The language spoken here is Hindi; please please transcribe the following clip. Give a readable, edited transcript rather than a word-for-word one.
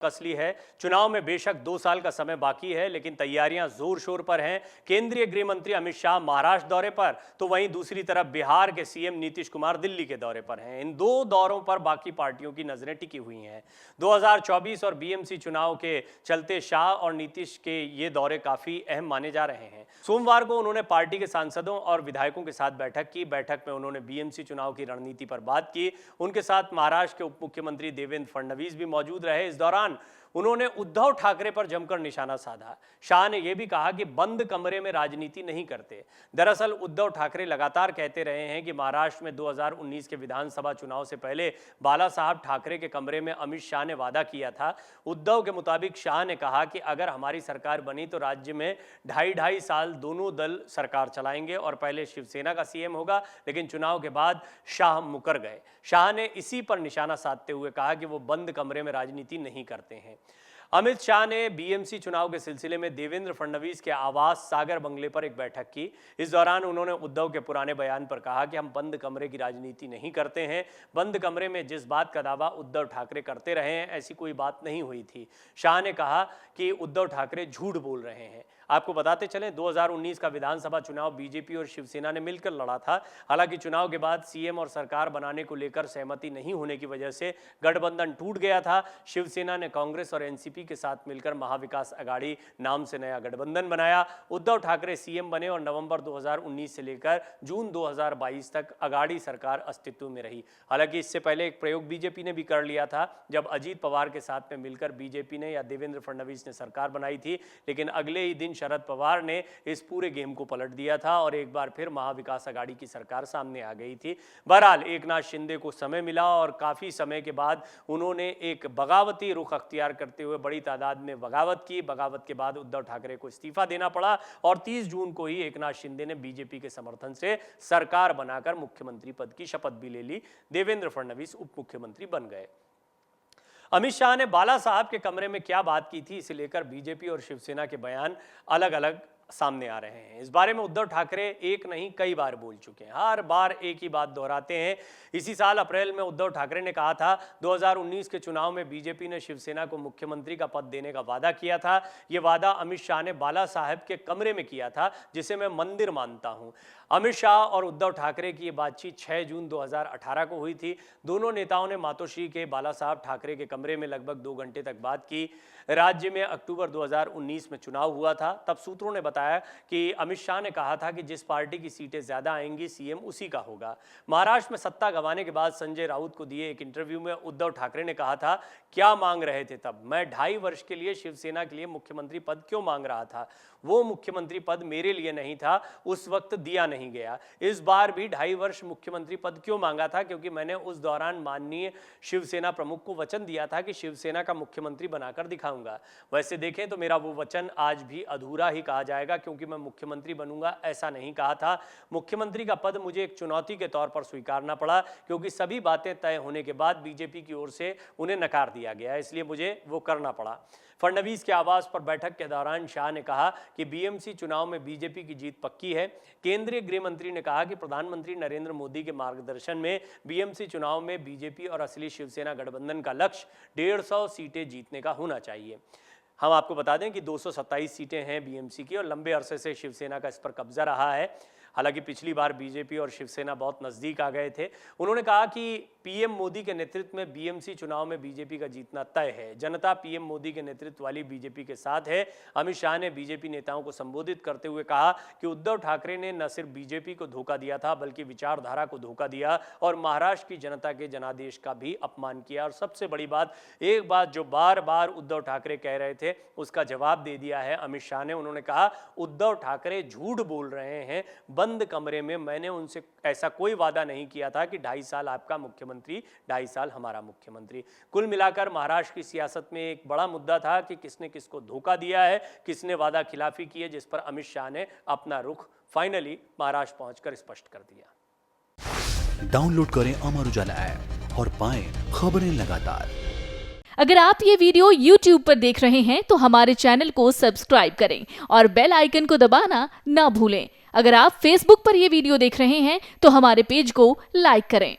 कसली है। चुनाव में बेशक 2 साल का समय बाकी है, लेकिन तैयारियां जोर शोर पर हैं। केंद्रीय गृह मंत्री अमित शाह महाराष्ट्र दौरे पर, तो वहीं दूसरी तरफ बिहार के सीएम नीतीश कुमार दिल्ली के दौरे पर हैं। इन दो दौरों पर बाकी पार्टियों की नजरें टिकी हुई हैं। 2024 और बीएमसी चुनाव के चलते शाह और नीतीश के ये दौरे काफी अहम माने जा रहे हैं। सोमवार को उन्होंने पार्टी के सांसदों और विधायकों के साथ बैठक की। बैठक में उन्होंने बीएमसी चुनाव की रणनीति पर बात की। उनके साथ महाराष्ट्र के उप मुख्यमंत्री देवेंद्र फडणवीस भी मौजूद रहे। इस दौरान उन्होंने उद्धव ठाकरे पर जमकर निशाना साधा। शाह ने यह भी कहा कि बंद कमरे में राजनीति नहीं करते। दरअसल उद्धव ठाकरे लगातार कहते रहे हैं कि महाराष्ट्र में 2019 के विधानसभा चुनाव से पहले बाला साहब ठाकरे के कमरे में अमित शाह ने वादा किया था। उद्धव के मुताबिक शाह ने कहा कि अगर हमारी सरकार बनी तो राज्य में 2.5 साल दोनों दल सरकार चलाएंगे और पहले शिवसेना का सीएम होगा, लेकिन चुनाव के बाद शाह मुकर गए। शाह ने इसी पर निशाना साधते हुए कहा कि वो बंद कमरे में राजनीति नहीं करते हैं। अमित शाह ने बीएमसी चुनाव के सिलसिले में देवेंद्र फडणवीस के आवास सागर बंगले पर एक बैठक की। इस दौरान उन्होंने उद्धव के पुराने बयान पर कहा कि हम बंद कमरे की राजनीति नहीं करते हैं। बंद कमरे में जिस बात का दावा उद्धव ठाकरे करते रहे हैं, ऐसी कोई बात नहीं हुई थी। शाह ने कहा कि उद्धव ठाकरे झूठ बोल रहे हैं। आपको बताते चलें, 2019 का विधानसभा चुनाव बीजेपी और शिवसेना ने मिलकर लड़ा था। हालांकि चुनाव के बाद सीएम और सरकार बनाने को लेकर सहमति नहीं होने की वजह से गठबंधन टूट गया था। शिवसेना ने कांग्रेस और एनसीपी के साथ मिलकर महाविकास अघाड़ी नाम से नया गठबंधन बनाया। उद्धव ठाकरे सीएम बने और नवंबर 2019 से लेकर जून 2022 तक अघाड़ी सरकार अस्तित्व में रही। हालांकि इससे पहले एक प्रयोग बीजेपी ने भी कर लिया था, जब अजीत पवार के साथ में मिलकर बीजेपी ने या देवेंद्र फडणवीस ने सरकार बनाई थी। लेकिन अगले ही दिन शरद पवार ने इस पूरे गेम को पलट दिया था और एक बार फिर महाविकास अघाड़ी की सरकार सामने आ गई थी। बहरहाल एकनाथ शिंदे को समय मिला और काफी समय के बाद उन्होंने एक बगावती रुख अख्तियार करते हुए बड़ी तादाद में बगावत की। बगावत के बाद उद्धव ठाकरे को इस्तीफा देना पड़ा और 30 जून को ही एकनाथ शिंदे ने बीजेपी के समर्थन से सरकार बनाकर मुख्यमंत्री पद की शपथ भी ले ली। देवेंद्र फडणवीस उप मुख्यमंत्री बन गए। अमित शाह ने बाला साहब के कमरे में क्या बात की थी, इसे लेकर बीजेपी और शिवसेना के बयान अलग अलग सामने आ रहे हैं। इस बारे में उद्धव ठाकरे एक नहीं कई बार बोल चुके हैं। हर बार एक ही बात दोहराते हैं। इसी साल अप्रैल में उद्धव ठाकरे ने कहा था 2019 के चुनाव में बीजेपी ने शिवसेना को मुख्यमंत्री का पद देने का वादा किया था। यह वादा अमित शाह ने बाला साहब के कमरे में किया था, जिसे मैं मंदिर मानता हूं। अमित शाह और उद्धव ठाकरे की यह बातचीत 6 जून 2018 को हुई थी। दोनों नेताओं ने मातोश्री के बाला साहब ठाकरे के कमरे में लगभग 2 घंटे तक बात की। राज्य में अक्टूबर 2019 में चुनाव हुआ था। तब सूत्रों ने बताया कि अमित शाह ने कहा था कि जिस पार्टी की सीटें ज्यादा आएंगी सीएम उसी का होगा। महाराष्ट्र में सत्ता गंवाने के बाद संजय राउत को दिए एक इंटरव्यू में उद्धव ठाकरे ने कहा था, क्या मांग रहे थे तब? मैं 2.5 वर्ष के लिए शिवसेना के लिए मुख्यमंत्री पद क्यों मांग रहा था? वो मुख्यमंत्री पद मेरे लिए नहीं था, उस वक्त दिया नहीं गया। इस बार भी 2.5 वर्ष मुख्यमंत्री पद क्यों मांगा था? क्योंकि मैंने उस दौरान माननीय शिवसेना प्रमुख को वचन दिया था कि शिवसेना का मुख्यमंत्री बनाकर दिखाऊंगा। वैसे देखें तो मेरा वो वचन आज भी अधूरा ही कहा जाएगा, क्योंकि मैं मुख्यमंत्री बनूंगा ऐसा नहीं कहा था। मुख्यमंत्री का पद मुझे एक चुनौती के तौर पर स्वीकारना पड़ा, क्योंकि सभी बातें तय होने के बाद बीजेपी की ओर से उन्हें नकार दिया गया, इसलिए मुझे वो करना पड़ा। फडणवीस के आवास पर बैठक के दौरान शाह ने कहा कि बीएमसी चुनाव में बीजेपी की जीत पक्की है। केंद्रीय गृह मंत्री ने कहा कि प्रधानमंत्री नरेंद्र मोदी के मार्गदर्शन में बीएमसी चुनाव में बीजेपी और असली शिवसेना गठबंधन का लक्ष्य 150 सीटें जीतने का होना चाहिए। हम आपको बता दें कि 227 सीटें हैं बीएमसी की और लंबे अरसे से शिवसेना का इस पर कब्जा रहा है। हालांकि पिछली बार बीजेपी और शिवसेना बहुत नजदीक आ गए थे। उन्होंने कहा कि पीएम मोदी के नेतृत्व में बीएमसी चुनाव में बीजेपी का जीतना तय है। जनता पीएम मोदी के नेतृत्व वाली बीजेपी के साथ है। अमित शाह ने बीजेपी नेताओं को संबोधित करते हुए कहा कि उद्धव ठाकरे ने न सिर्फ बीजेपी को धोखा दिया था, बल्कि विचारधारा को धोखा दिया और महाराष्ट्र की जनता के जनादेश का भी अपमान किया। और सबसे बड़ी बात, एक बात जो बार बार उद्धव ठाकरे कह रहे थे, उसका जवाब दे दिया है अमित शाह ने। उन्होंने कहा उद्धव ठाकरे झूठ बोल रहे हैं। बंद कमरे में मैंने उनसे ऐसा कोई वादा नहीं किया था कि 2.5 साल आपका मुख्यमंत्री, 2.5 साल हमारा मुख्यमंत्री। कुल मिलाकर महाराष्ट्र की सियासत में एक बड़ा मुद्दा था कि किसने किसको धोखा दिया है, किसने वादा खिलाफी की है, जिस पर अमित शाह ने अपना रुख फाइनली महाराष्ट्र पहुंचकर स्पष्ट कर दिया। डाउनलोड करें अमर उजाला ऐप और पाएं खबरें लगातार। अगर आप ये वीडियो YouTube पर देख रहे हैं तो हमारे चैनल को सब्सक्राइब करें और बेल आइकन को दबाना ना भूलें। अगर आप Facebook पर ये वीडियो देख रहे हैं तो हमारे पेज को लाइक करें।